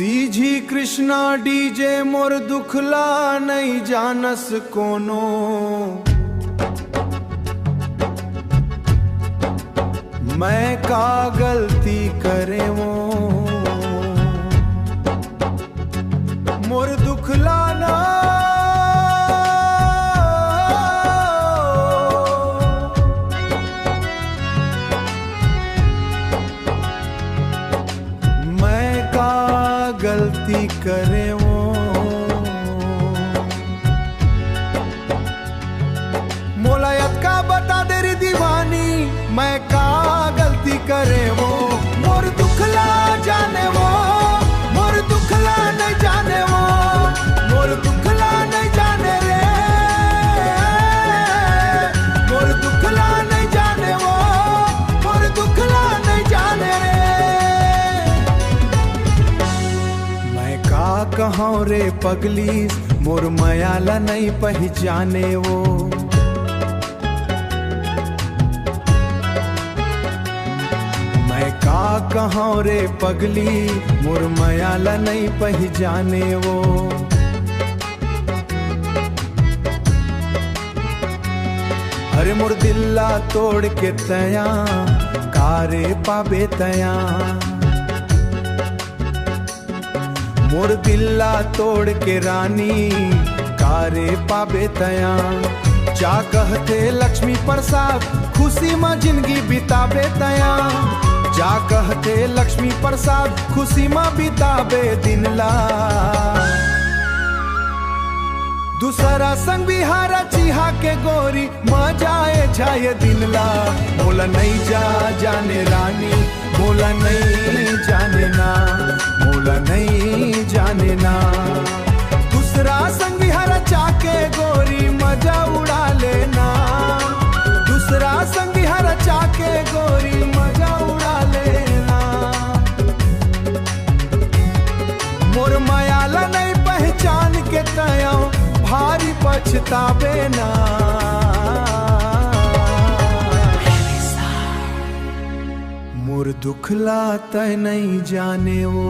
सीझी Krishna DJ मोर दुखला नहीं जानस कोनो। मैं का गलती करे वो मोर दुखला ना। गलती करे वो मोलायत का बता दे री दीवानी। मैं का गलती करे वो मोर दुखला जाने वो मोर दुखला नहीं जाने वो मोर दुखला नहीं जाने रे मोर दुखला नहीं जाने वो मोर दुखला नहीं जाने रे। कहाँ रे पगली मोर मयाला नहीं पहचाने वो। मैं का कहाँ रे पगली मोर मयाला नहीं पहचाने वो। अरे मोर दिल्ला तोड़ के तया कारे पाबे तया मोर दिल्ला तोड़ के रानी कारे पाबे तया। जा कहते लक्ष्मी प्रसाद खुशी में जिंदगी बिताबे तया। जा कहते लक्ष्मी प्रसाद खुशी में बिताबे दिन ला। दूसरा संग बिहारा चिहा के गोरी मजाए जाए दिन ला। बोला नहीं जा जाने रानी बोला नहीं जाने ना बोला नहीं जाने ना। दूसरा संग बिहारा चाके गोरी मजा उड़ा लेना। दूसरा संग बिहारा चाके गोरी मजा उड़ा लेना। मोर मयाला नहीं पहचान के तया भारी पछतावे ना। मोर दुखला तय नहीं जाने वो।